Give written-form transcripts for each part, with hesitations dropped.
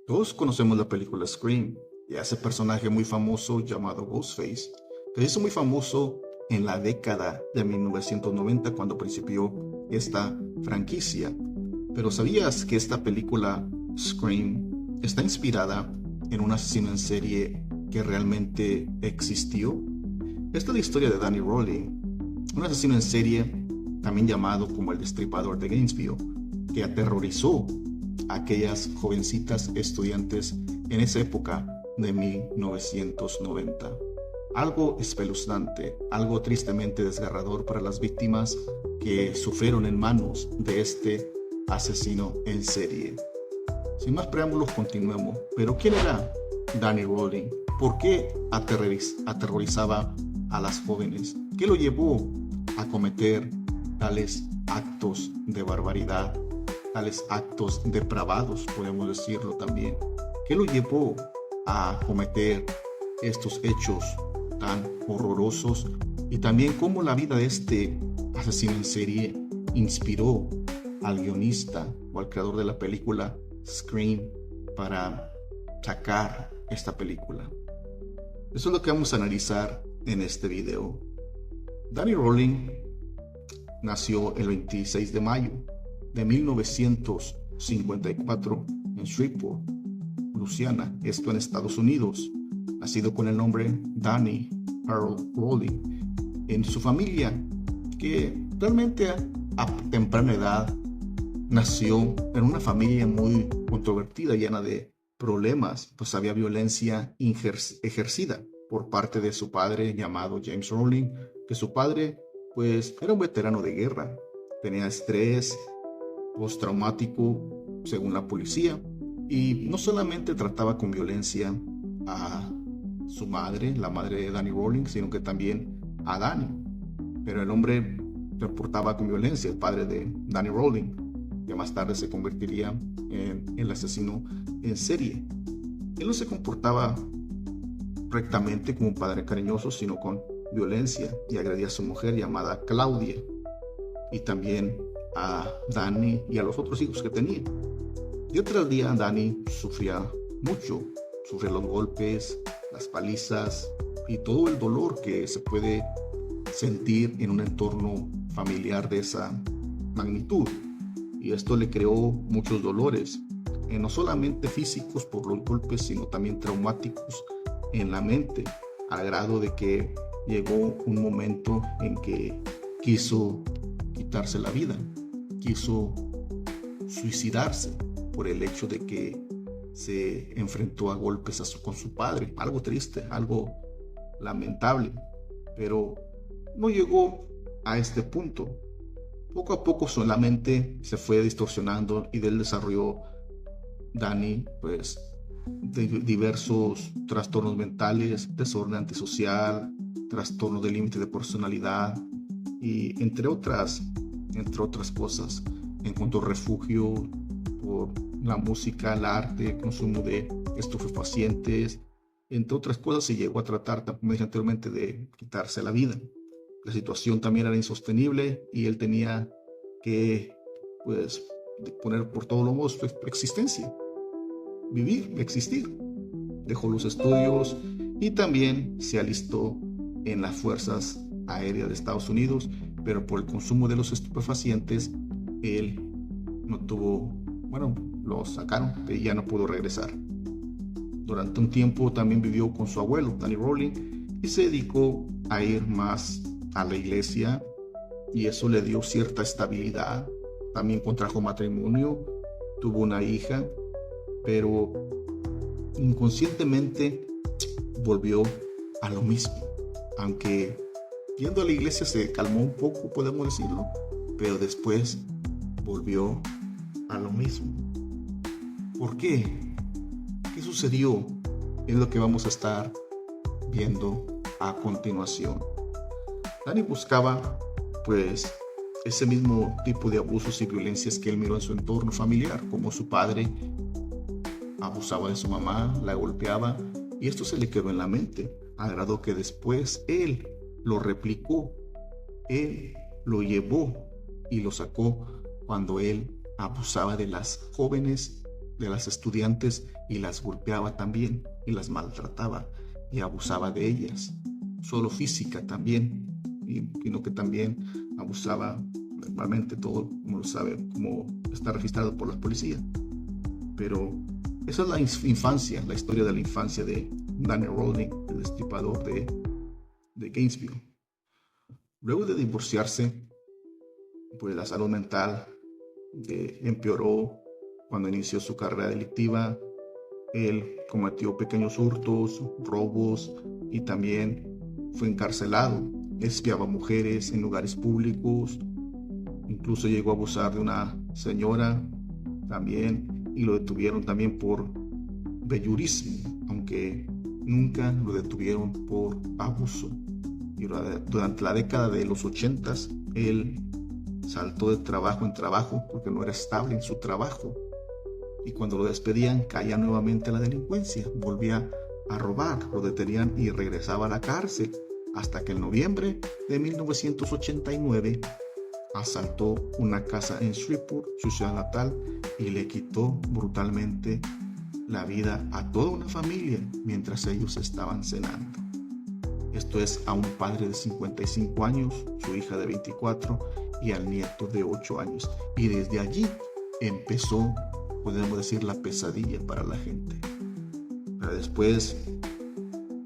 Todos conocemos la película Scream y a ese personaje muy famoso llamado Ghostface, que se hizo muy famoso en la década de 1990 cuando principió esta franquicia. Pero ¿sabías que esta película Scream está inspirada en un asesino en serie que realmente existió? Esta es la historia de Danny Rowling, un asesino en serie también llamado como el Destripador de Gainesville, que aterrorizó a aquellas jovencitas estudiantes en esa época de 1990. Algo espeluznante, algo tristemente desgarrador para las víctimas que sufrieron en manos de este asesino en serie. Sin más preámbulos, continuemos. Pero ¿quién era Danny Rowling? ¿Por qué aterrorizaba a las jóvenes? ¿Qué lo llevó a cometer tales actos de barbaridad, tales actos depravados, podemos decirlo también? ¿Qué lo llevó a cometer estos hechos tan horrorosos? Y también cómo la vida de este asesino en serie inspiró al guionista o al creador de la película Scream para sacar esta película. Eso es lo que vamos a analizar en este video. Danny Rowling nació el 26 de mayo de 1954 en Shreveport, Luisiana, esto en Estados Unidos. Nacido con el nombre Danny Harold Rowling. En su familia, que realmente a temprana edad nació en una familia muy controvertida, llena de problemas, pues había violencia ejercida por parte de su padre llamado James Rowling, que su padre pues era un veterano de guerra, tenía estrés postraumático según la policía y no solamente trataba con violencia a su madre, la madre de Danny Rowling, sino que también a Danny, pero el hombre reportaba con violencia, el padre de Danny Rowling, que más tarde se convertiría en el asesino en serie. Él no se comportaba rectamente como un padre cariñoso, sino con violencia, y agredía a su mujer llamada Claudia y también a Danny y a los otros hijos que tenía. Día tras día Danny sufría mucho, sufría los golpes, las palizas y todo el dolor que se puede sentir en un entorno familiar de esa magnitud. Y esto le creó muchos dolores, no solamente físicos por los golpes, sino también traumáticos en la mente, al grado de que llegó un momento en que quiso quitarse la vida, quiso suicidarse por el hecho de que se enfrentó a golpes con su padre. Algo triste, algo lamentable, pero no llegó a este punto. Poco a poco la mente se fue distorsionando y del desarrollo Danny pues de diversos trastornos mentales, desorden antisocial, trastorno de límite de personalidad y entre otras cosas. Encontró refugio por la música, el arte, el consumo de estupefacientes, entre otras cosas, y llegó a tratar, como dije anteriormente, de quitarse la vida. La situación también era insostenible y él tenía que pues poner por todos los modos su existencia, vivir, existir. Dejó los estudios y también se alistó en las Fuerzas Aéreas de Estados Unidos, pero por el consumo de los estupefacientes él no tuvo, bueno, lo sacaron y ya no pudo regresar. Durante un tiempo también vivió con su abuelo, Danny Rowling, y se dedicó a ir más a la iglesia y eso le dio cierta estabilidad. También contrajo matrimonio, tuvo una hija, pero inconscientemente volvió a lo mismo. Aunque yendo a la iglesia se calmó un poco, podemos decirlo, pero después volvió a lo mismo. ¿Por qué? ¿Qué sucedió? Es lo que vamos a estar viendo a continuación. Danny buscaba pues ese mismo tipo de abusos y violencias que él miró en su entorno familiar, como su padre abusaba de su mamá, la golpeaba, y esto se le quedó en la mente, a grado que después él lo replicó, él lo llevó y lo sacó cuando él abusaba de las jóvenes de las estudiantes y las golpeaba también y las maltrataba y abusaba de ellas, solo física también, sino que también abusaba verbalmente, todo como lo sabe, como está registrado por la policía. Pero esa es la infancia, la historia de la infancia de Danny Rolling, el destripador de Gainesville. Luego de divorciarse, pues la salud mental empeoró cuando inició su carrera delictiva. Él cometió pequeños hurtos, robos y también fue encarcelado. Espiaba mujeres en lugares públicos, incluso llegó a abusar de una señora también, y lo detuvieron también por voyeurismo, aunque nunca lo detuvieron por abuso. Y durante la década de los 80s, él saltó de trabajo en trabajo porque no era estable en su trabajo. Y cuando lo despedían, caía nuevamente a la delincuencia, volvía a robar, lo detenían y regresaba a la cárcel, hasta que en noviembre de 1989 asaltó una casa en Shreveport, su ciudad natal, y le quitó brutalmente la vida a toda una familia mientras ellos estaban cenando. Esto es a un padre de 55 años, su hija de 24 y al nieto de 8 años. Y desde allí empezó, podemos decir, la pesadilla para la gente. Pero después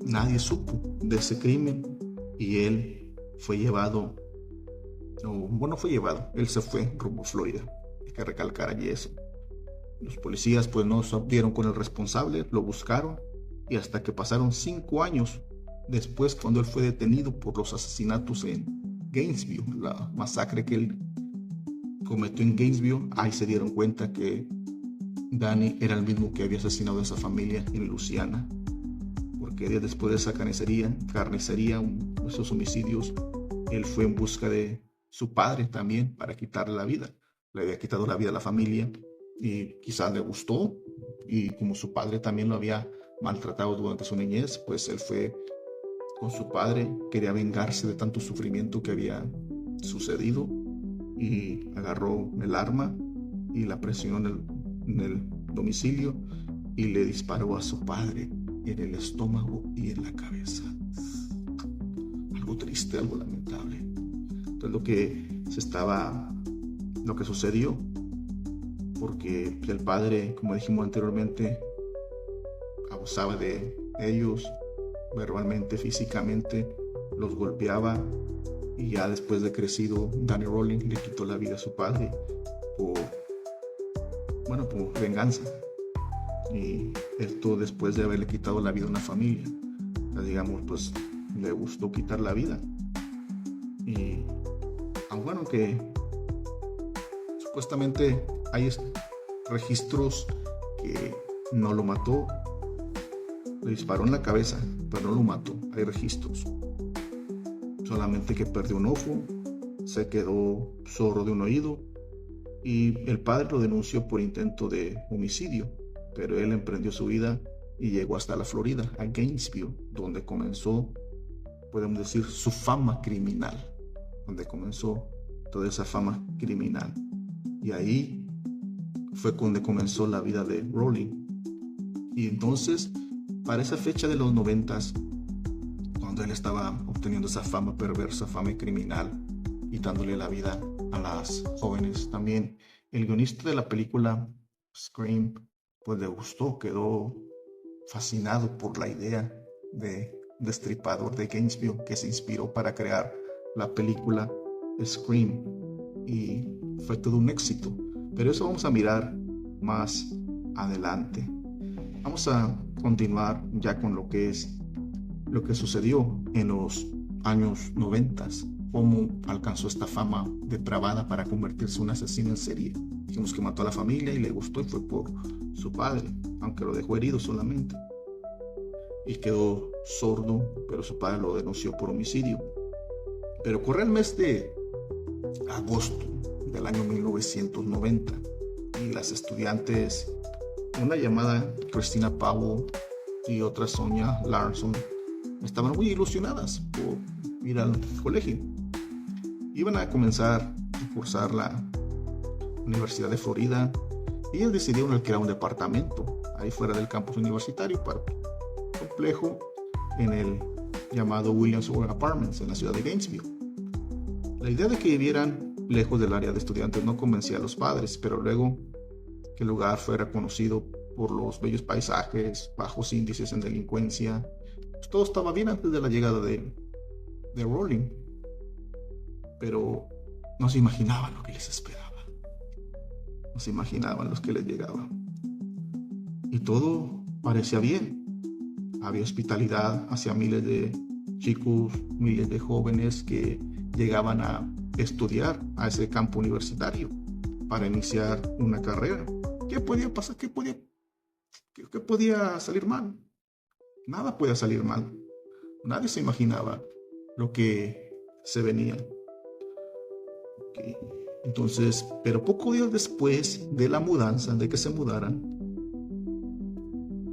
nadie supo de ese crimen y él fue llevado, él se fue rumbo a Florida. Hay que recalcar allí eso. Los policías pues no dieron con el responsable, lo buscaron y hasta que pasaron 5 años después, cuando él fue detenido por los asesinatos en Gainesville, la masacre que él cometió en Gainesville, ahí se dieron cuenta que Danny era el mismo que había asesinado a esa familia en Luisiana, porque días después de esa carnicería, esos homicidios, él fue en busca de su padre también para quitarle la vida. Le había quitado la vida a la familia y quizás le gustó, y como su padre también lo había maltratado durante su niñez, pues él fue con su padre, quería vengarse de tanto sufrimiento que había sucedido y agarró el arma y la presionó en el domicilio y le disparó a su padre en el estómago y en la cabeza. Algo triste, algo lamentable. Entonces lo que sucedió, porque el padre, como dijimos anteriormente, abusaba de ellos verbalmente, físicamente, los golpeaba, y ya después de crecido, Danny Rolling le quitó la vida a su padre por venganza. Y esto después de haberle quitado la vida a una familia. Digamos, pues le gustó quitar la vida. Y que supuestamente hay registros que no lo mató, le disparó en la cabeza, pero no lo mató. Hay registros. Solamente que perdió un ojo, se quedó sordo de un oído, y el padre lo denunció por intento de homicidio, pero él emprendió su vida y llegó hasta la Florida, a Gainesville, donde comenzó, podemos decir, su fama criminal, donde comenzó toda esa fama criminal. Y ahí fue donde comenzó la vida de Rolling. Y entonces, para esa fecha de los 90s, cuando él estaba obteniendo esa fama perversa, fama criminal, y dándole la vida a las jóvenes, también el guionista de la película Scream, pues le gustó, quedó fascinado por la idea de Destripador de Gainesville, que se inspiró para crear la película Scream, y fue todo un éxito. Pero eso vamos a mirar más adelante. Vamos a continuar ya con lo que sucedió en los años 90, cómo alcanzó esta fama depravada para convertirse en un asesino en serie. Dijimos que mató a la familia y le gustó, y fue por su padre, aunque lo dejó herido solamente, y quedó sordo, pero su padre lo denunció por homicidio. Pero corre el mes de agosto del año 1990 y las estudiantes, una llamada Christina Powell y otra Sonia Larson, estaban muy ilusionadas por ir al colegio. Iban a comenzar a cursar la Universidad de Florida ellos decidieron alquilar un departamento ahí fuera del campus universitario para complejo en el llamado Williamsburg Apartments en la ciudad de Gainesville. La idea de que vivieran lejos del área de estudiantes no convencía a los padres, pero luego que el lugar fuera conocido por los bellos paisajes, bajos índices en delincuencia, pues todo estaba bien antes de la llegada de Rowling. Pero no se imaginaban lo que les esperaba. No se imaginaban los que les llegaba. Y todo parecía bien. Había hospitalidad hacia miles de chicos, miles de jóvenes que llegaban a estudiar a ese campo universitario para iniciar una carrera. ¿Qué podía pasar? ¿Qué podía salir mal? Nada podía salir mal. Nadie se imaginaba lo que se venía. Okay. Entonces, pero pocos días después de la mudanza, de que se mudaran,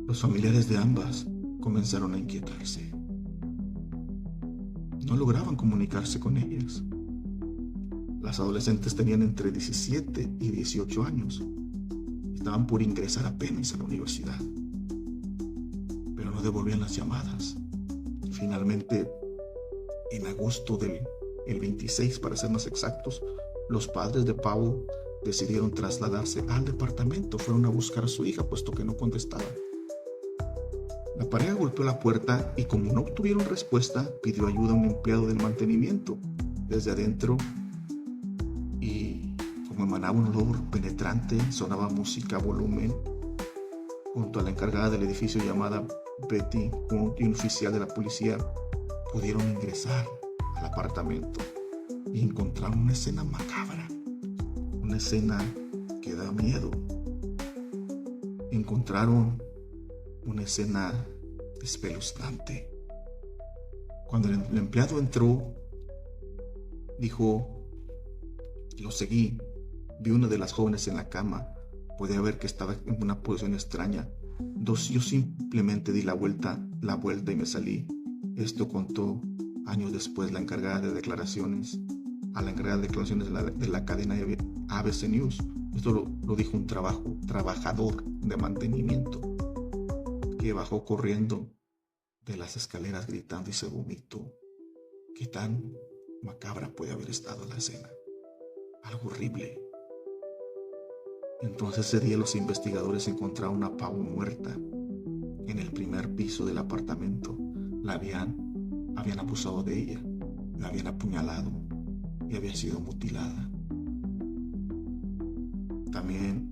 los familiares de ambas comenzaron a inquietarse. No lograban comunicarse con ellas. Las adolescentes tenían entre 17 y 18 años. Estaban por ingresar apenas a la universidad. Pero no devolvían las llamadas. Finalmente, en agosto del 26, para ser más exactos, los padres de Powell decidieron trasladarse al departamento. Fueron a buscar a su hija, puesto que no contestaba. La pareja golpeó la puerta y, como no obtuvieron respuesta, pidió ayuda a un empleado del mantenimiento. Desde adentro, y como emanaba un olor penetrante, sonaba música a volumen. Junto a la encargada del edificio llamada Betty Hunt y un oficial de la policía pudieron ingresar al apartamento y encontraron una escena macabra, una escena que da miedo. Encontraron una escena espeluznante. Cuando el empleado entró, dijo: lo seguí, vi una de las jóvenes en la cama, podía ver que estaba en una posición extraña. Yo simplemente di la vuelta y me salí. Esto contó años después la encargada de declaraciones de la cadena ABC News. Esto lo dijo un trabajador de mantenimiento que bajó corriendo de las escaleras gritando y se vomitó. ¿Qué tan macabra puede haber estado la escena? Algo horrible. Entonces ese día los investigadores encontraron a Powell muerta en el primer piso del apartamento. Habían abusado de ella, la habían apuñalado y había sido mutilada. También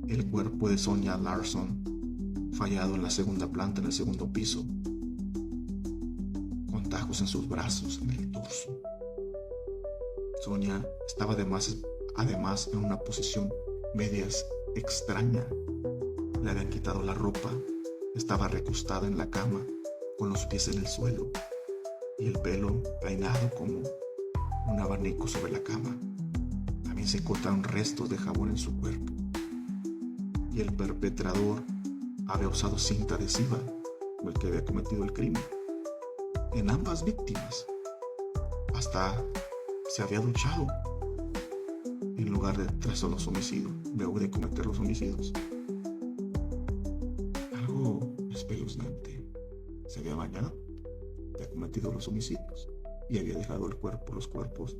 el cuerpo de Sonia Larson, fallado en la segunda planta, en el segundo piso, con tajos en sus brazos, en el torso. Sonia estaba además en una posición medias extraña. Le habían quitado la ropa, estaba recostada en la cama con los pies en el suelo y el pelo peinado como un abanico sobre la cama. También se encontraron restos de jabón en su cuerpo y el perpetrador había usado cinta adhesiva con el que había cometido el crimen en ambas víctimas. Hasta se había duchado en lugar de tras los homicidios, luego de cometer los homicidios. Algo espeluznante. Se había bañado, había cometido los homicidios y había dejado los cuerpos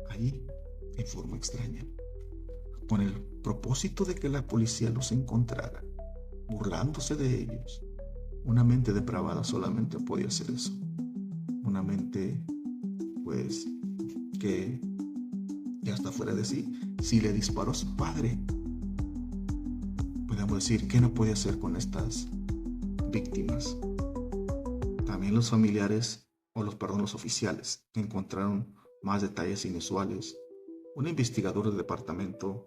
allí en forma extraña, con el propósito de que la policía los encontrara, burlándose de ellos. Una mente depravada solamente podía hacer eso. Una mente, pues, que ya está fuera de sí. Si le disparó a su padre, podemos decir, ¿qué no puede hacer con estas víctimas? También los familiares, los oficiales, encontraron más detalles inusuales. Un investigador del departamento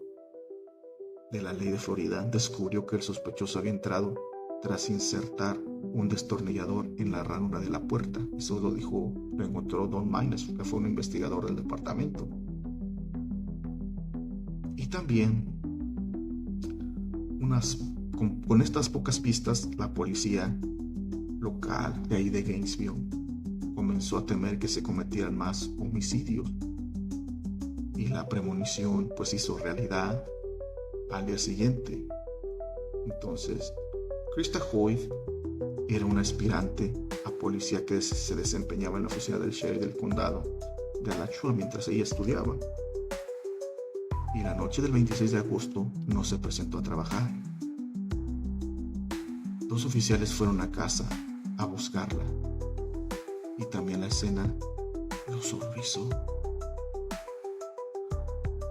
de la ley de Florida descubrió que el sospechoso había entrado tras insertar un destornillador en la ranura de la puerta. Eso lo encontró Don Mines, que fue un investigador del departamento. Y también, con estas pocas pistas, la policía local de ahí de Gainesville comenzó a temer que se cometieran más homicidios. Y la premonición pues hizo realidad. al día siguiente. Entonces, Krista Hoyt era una aspirante a policía que se desempeñaba en la oficina del sheriff del condado de Alachua mientras ella estudiaba. Y la noche del 26 de agosto no se presentó a trabajar. 2 oficiales fueron a casa a buscarla y también la escena los horrorizó.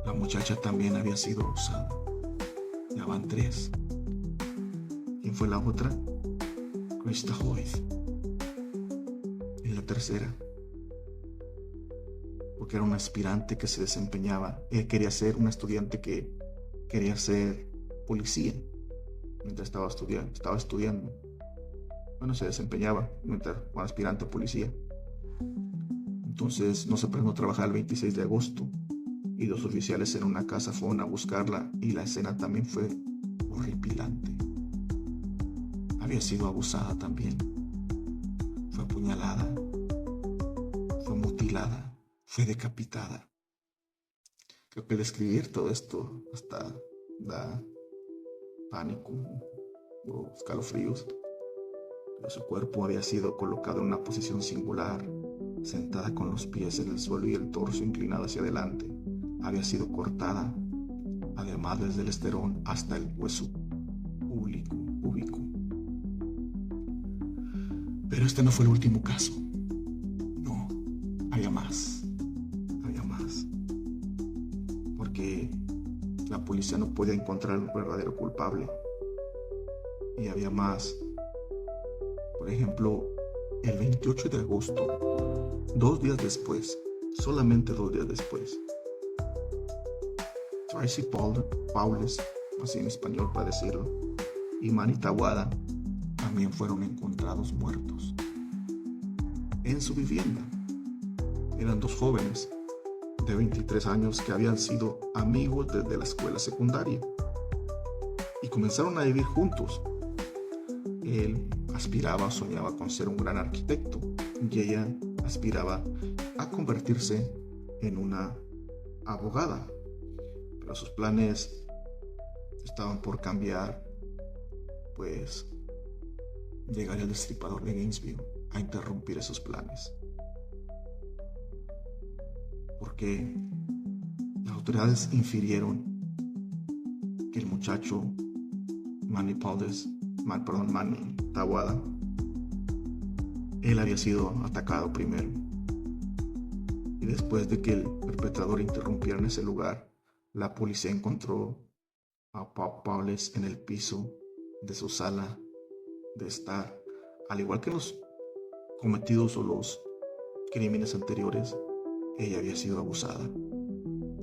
La muchacha también había sido abusada. Ya van 3. ¿Quién fue la otra? Krista Hoyt. Y la tercera, porque era una aspirante que se desempeñaba, quería ser una estudiante que quería ser policía mientras estaba estudiando. Bueno, se desempeñaba mientras como aspirante a policía. Entonces no se presentó a trabajar el 26 de agosto y 2 oficiales en una casa fueron a buscarla y la escena también fue horripilante. Había sido abusada también. Fue apuñalada, fue mutilada, fue decapitada. Creo que describir todo esto hasta da pánico o escalofríos. Pero su cuerpo había sido colocado en una posición singular, sentada con los pies en el suelo y el torso inclinado hacia adelante. Había sido cortada, además desde el esterón hasta el hueso público. Pero este no fue el último caso. No, había más. Porque la policía no podía encontrar al verdadero culpable. Y había más. Por ejemplo, el 28 de agosto, 2 días después, solamente 2 días después, Tracy Paules, así en español para decirlo, y Manny Tawada también fueron encontrados muertos en su vivienda. Eran 2 jóvenes de 23 años que habían sido amigos desde la escuela secundaria y comenzaron a vivir juntos. Él soñaba con ser un gran arquitecto y ella aspiraba a convertirse en una abogada, pero sus planes estaban por cambiar, pues llegaría el destripador de Gainesville a interrumpir esos planes, porque las autoridades infirieron que el muchacho Manny Tawada, él había sido atacado primero, y después de que el perpetrador interrumpiera en ese lugar, la policía encontró a Paules en el piso de su sala de estar. Al igual que los cometidos o los crímenes anteriores, ella había sido abusada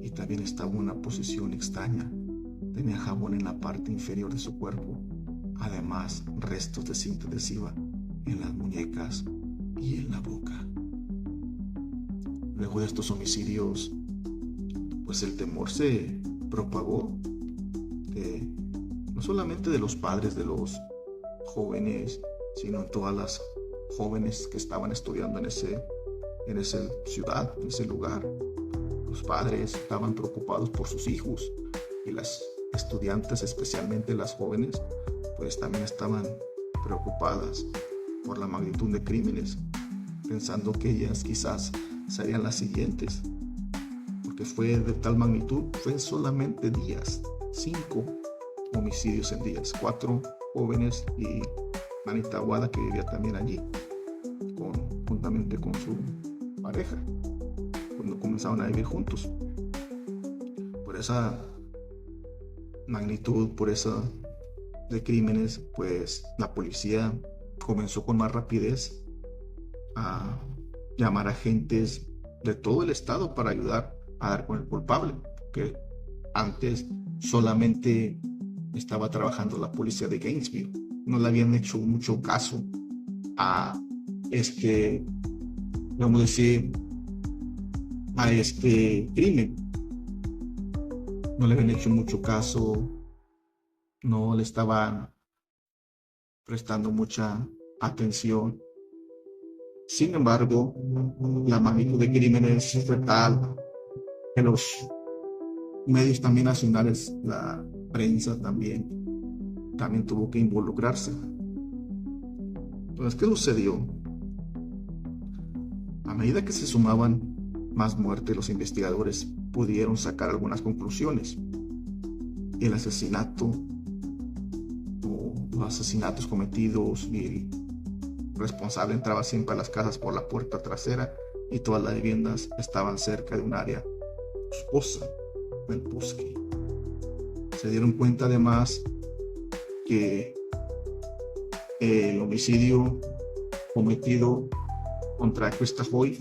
y también estaba en una posición extraña. Tenía jabón en la parte inferior de su cuerpo, además restos de cinta adhesiva en las muñecas y en la boca. Luego de estos homicidios, pues el temor se propagó no solamente de los padres de los jóvenes, sino en todas las jóvenes que estaban estudiando en esa ciudad, en ese lugar. Los padres estaban preocupados por sus hijos y las estudiantes, especialmente las jóvenes, pues también estaban preocupadas por la magnitud de crímenes, pensando que ellas quizás serían las siguientes, porque fue de tal magnitud, fue en solamente días, 5 homicidios en días, 4 jóvenes y Manny Tawada, que vivía también allí, juntamente con su pareja, cuando comenzaron a vivir juntos. Por esa magnitud, por esa de crímenes, pues la policía comenzó con más rapidez a llamar a agentes de todo el estado para ayudar a dar con el culpable, que antes solamente estaba trabajando la policía de Gainesville. No le habían hecho mucho caso a vamos a decir, a este crimen. No le habían hecho mucho caso, no le estaban prestando mucha atención. Sin embargo, la magnitud de crímenes fue tal que los medios también nacionales la prensa también tuvo que involucrarse. Entonces, ¿qué sucedió? A medida que se sumaban más muertes, los investigadores pudieron sacar algunas conclusiones. El asesinato o los asesinatos cometidos y el responsable entraba siempre a las casas por la puerta trasera y todas las viviendas estaban cerca de un área boscosa del bosque. Se dieron cuenta además que el homicidio cometido contra Krista Hoy,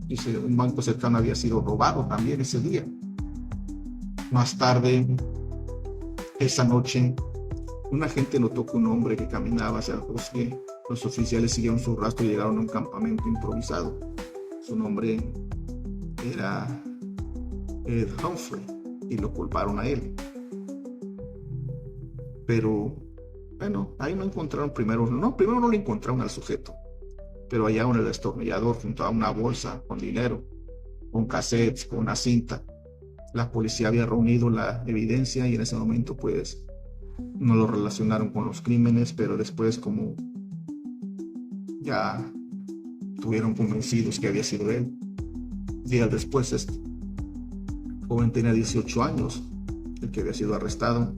dice, un banco cercano había sido robado también ese día. Más tarde, esa noche, un agente notó que un hombre que caminaba hacia el bosque. Los oficiales siguieron su rastro y llegaron a un campamento improvisado. Su nombre era Ed Humphrey y lo culparon a él. Pero, bueno, ahí no encontraron primero no lo encontraron al sujeto, pero hallaron el destornillador junto a una bolsa con dinero, con cassettes, con una cinta. La policía había reunido la evidencia y en ese momento pues no lo relacionaron con los crímenes, pero después como ya estuvieron convencidos que había sido él. Días después, este joven tenía 18 años, el que había sido arrestado.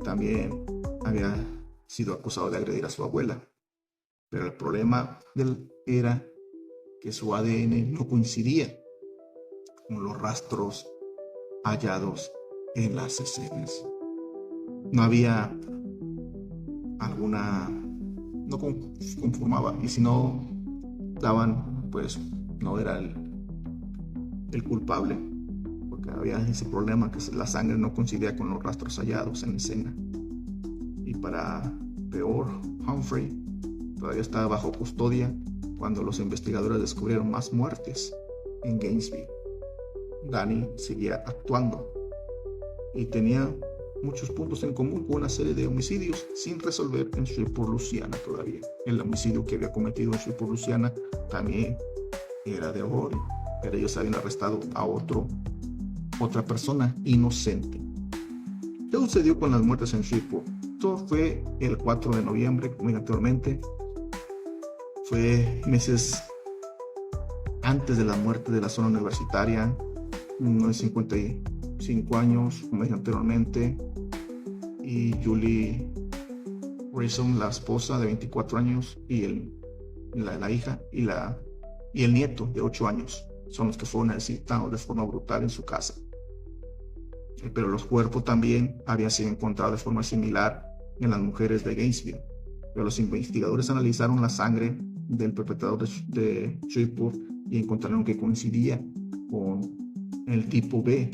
También había sido acusado de agredir a su abuela. Pero el problema de él era que su ADN no coincidía con los rastros hallados en las escenas. No había alguna... no conformaba, y si no daban, pues no era el culpable, porque había ese problema que la sangre no coincidía con los rastros hallados en la escena. Y para peor, Humphrey todavía estaba bajo custodia cuando los investigadores descubrieron más muertes en Gainesville. Danny seguía actuando y tenía muchos puntos en común con una serie de homicidios sin resolver en Shreveport, Louisiana todavía. El homicidio que había cometido en Shreveport, Louisiana también era de horror, pero ellos habían arrestado a otra persona inocente. ¿Qué sucedió con las muertes en Shreveport? Esto fue el 4 de noviembre, como dije anteriormente. Fue meses antes de la muerte de la zona universitaria, unos 55 años, como dije anteriormente, y Julie Grayson, la esposa de 24 años, y la hija y el nieto de 8 años, son los que fueron asesinados de forma brutal en su casa. Pero los cuerpos también habían sido encontrados de forma similar en las mujeres de Gainesville. Pero los investigadores analizaron la sangre del perpetrador de Shreveport y encontraron que coincidía con el tipo B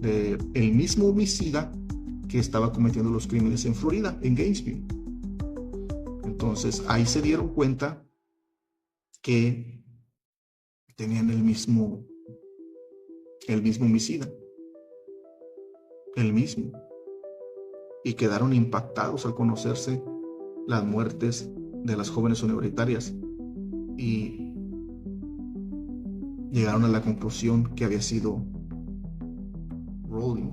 del mismo homicida que estaba cometiendo los crímenes en Florida, en Gainesville. Entonces ahí se dieron cuenta que tenían el mismo homicida, el mismo, y quedaron impactados al conocerse las muertes de las jóvenes universitarias y llegaron a la conclusión que había sido Rowling,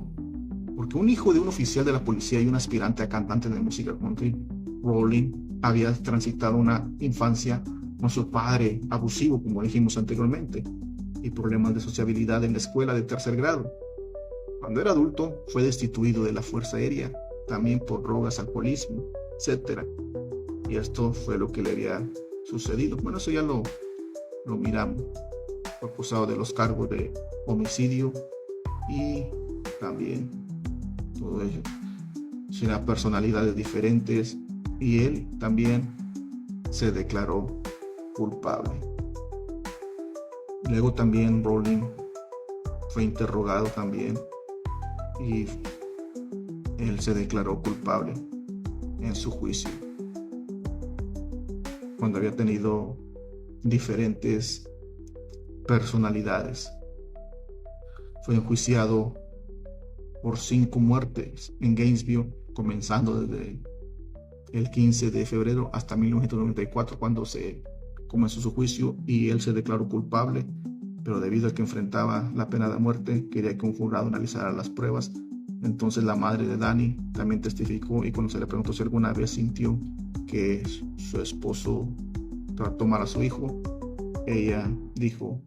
porque un hijo de un oficial de la policía y un aspirante a cantante de música country, Rowling había transitado una infancia con su padre abusivo, como dijimos anteriormente, y problemas de sociabilidad en la escuela de tercer grado. Cuando era adulto fue destituido de la Fuerza Aérea, también por drogas, alcoholismo, etc. Y esto fue lo que le había sucedido. Bueno, eso ya lo miramos. Fue acusado de los cargos de homicidio y también todo ello. Eran personalidades diferentes y él también se declaró culpable. Luego también Rowling fue interrogado también y él se declaró culpable en su juicio, cuando había tenido diferentes personalidades. Fue enjuiciado por 5 muertes en Gainesville, comenzando desde el 15 de febrero hasta 1994, cuando se comenzó su juicio, y él se declaró culpable, pero debido a que enfrentaba la pena de muerte, quería que un jurado analizara las pruebas Entonces la madre de Danny también testificó, y cuando se le preguntó si alguna vez sintió que su esposo trató mal a su hijo, ella dijo,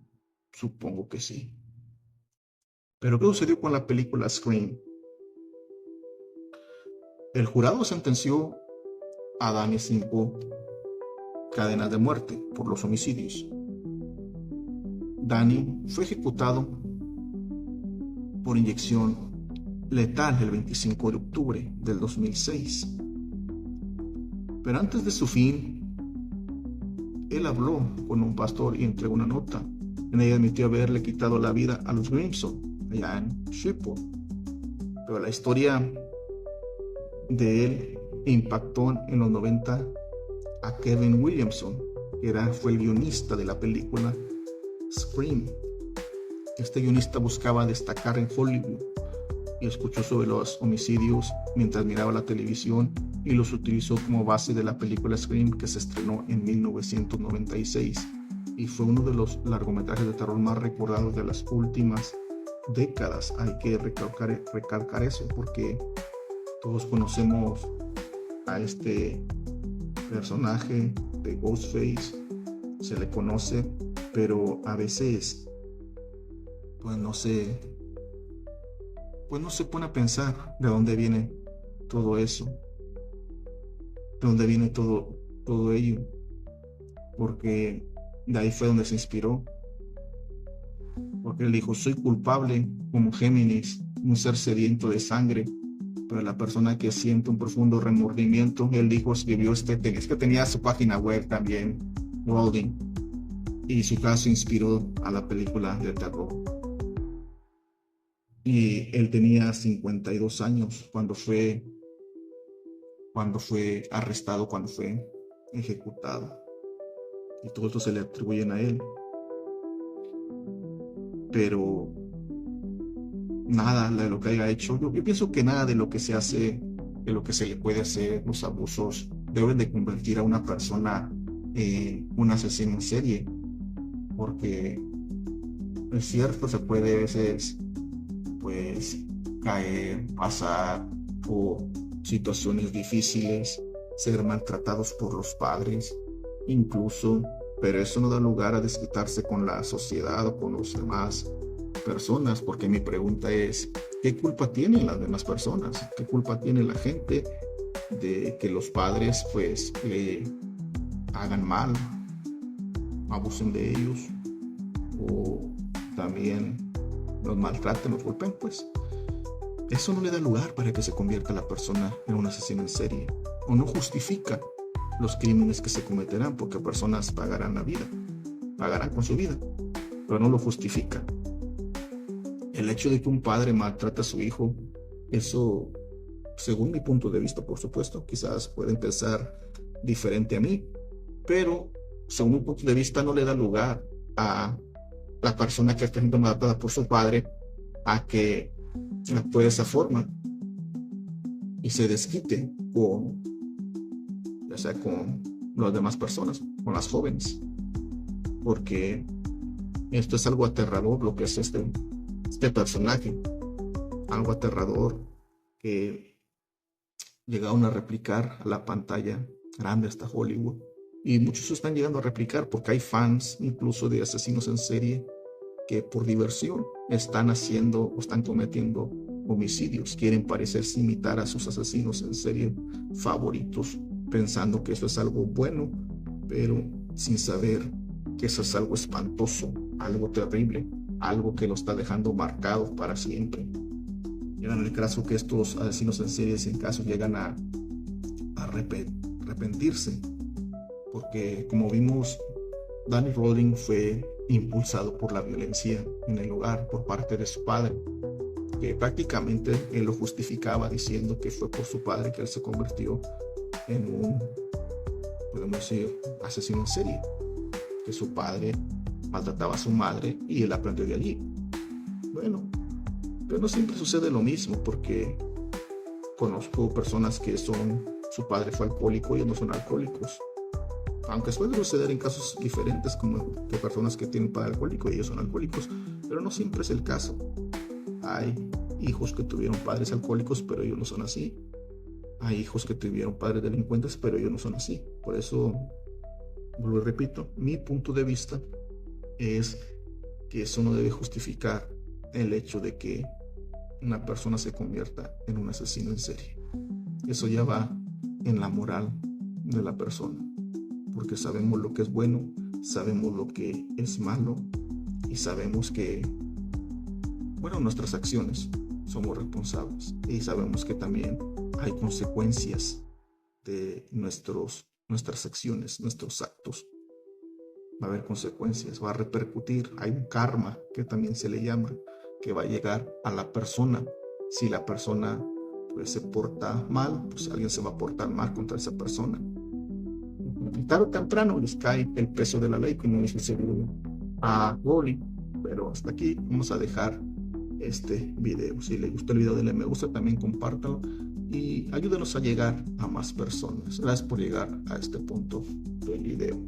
supongo que sí. Pero ¿qué sucedió con la película Scream? El jurado sentenció a Danny 5 cadenas de muerte por los homicidios. Danny fue ejecutado por inyección letal el 25 de octubre del 2006. Pero antes de su fin, él habló con un pastor y entregó una nota. En ella admitió haberle quitado la vida a los Grimson, allá en Shreveport. Pero la historia de él impactó en los 90 a Kevin Williamson, que fue el guionista de la película Scream. Este guionista buscaba destacar en Hollywood y escuchó sobre los homicidios mientras miraba la televisión y los utilizó como base de la película Scream, que se estrenó en 1996 y fue uno de los largometrajes de terror más recordados de las últimas décadas. Hay que recalcar eso, porque todos conocemos a este personaje de Ghostface, se le conoce, pero a veces pues no se pone a pensar de dónde viene todo eso, de dónde viene todo ello, porque de ahí fue donde se inspiró, porque él dijo, soy culpable como Géminis, un ser sediento de sangre, pero la persona que siente un profundo remordimiento, él dijo, escribió es que tenía su página web también, Rowling, y su caso inspiró a la película de terror. Y él tenía 52 años cuando fue arrestado, cuando fue ejecutado. Y todo esto se le atribuyen a él. Pero nada de lo que haya hecho, yo pienso que nada de lo que se hace, de lo que se le puede hacer, los abusos, deben de convertir a una persona en un asesino en serie. Porque es cierto, se puede a veces pues caer, pasar por situaciones difíciles, ser maltratados por los padres, incluso, pero eso no da lugar a desquitarse con la sociedad o con los demás personas, porque mi pregunta es, ¿qué culpa tienen las demás personas? ¿Qué culpa tiene la gente de que los padres pues le hagan mal, abusen de ellos o también los maltraten, los golpeen? Pues eso no le da lugar para que se convierta la persona en un asesino en serie, o no justifica los crímenes que se cometerán, porque personas pagarán con su vida, pero no lo justifica. El hecho de que un padre maltrate a su hijo, eso, según mi punto de vista, por supuesto, quizás pueden pensar diferente a mí, pero según mi punto de vista no le da lugar a la persona que está siendo maltratada por su padre a que actúe de esa forma y se desquite ya sea con las demás personas, con las jóvenes, porque esto es algo aterrador, lo que es este personaje, algo aterrador que llegaron a replicar a la pantalla grande hasta Hollywood, y muchos están llegando a replicar porque hay fans incluso de asesinos en serie que por diversión están haciendo o están cometiendo homicidios, quieren parecerse imitar a sus asesinos en serie favoritos, pensando que eso es algo bueno, pero sin saber que eso es algo espantoso, algo terrible, algo que lo está dejando marcado para siempre. Llegan el caso que estos asesinos en serie, en caso llegan a arrepentirse, porque como vimos, Danny Rowling fue impulsado por la violencia en el hogar por parte de su padre, que prácticamente él lo justificaba diciendo que fue por su padre que él se convirtió en un, podemos decir, asesino en serie, que su padre maltrataba a su madre y él aprendió de allí. Bueno, pero no siempre sucede lo mismo, porque conozco personas que su padre fue alcohólico y ellos no son alcohólicos, aunque suele suceder en casos diferentes, como que personas que tienen padre alcohólico y ellos son alcohólicos, pero no siempre es el caso. Hay hijos que tuvieron padres alcohólicos, pero ellos no son así. Hay hijos que tuvieron padres delincuentes, pero ellos no son así. Por eso, vuelvo y repito, mi punto de vista es que eso no debe justificar el hecho de que una persona se convierta en un asesino en serie. Eso ya va en la moral de la persona, porque sabemos lo que es bueno, sabemos lo que es malo y sabemos que, bueno, nuestras acciones somos responsables y sabemos que también hay consecuencias de nuestras acciones, nuestros actos. Va a haber consecuencias, va a repercutir, hay un karma que también se le llama, que va a llegar a la persona. Si la persona pues se porta mal, pues alguien se va a portar mal contra esa persona. Y tarde o temprano les cae el peso de la ley, como dice seguro a Wally. Pero hasta aquí vamos a dejar este video. Si le gustó el video, denle me gusta, también compártalo y ayúdenos a llegar a más personas. Gracias por llegar a este punto del video.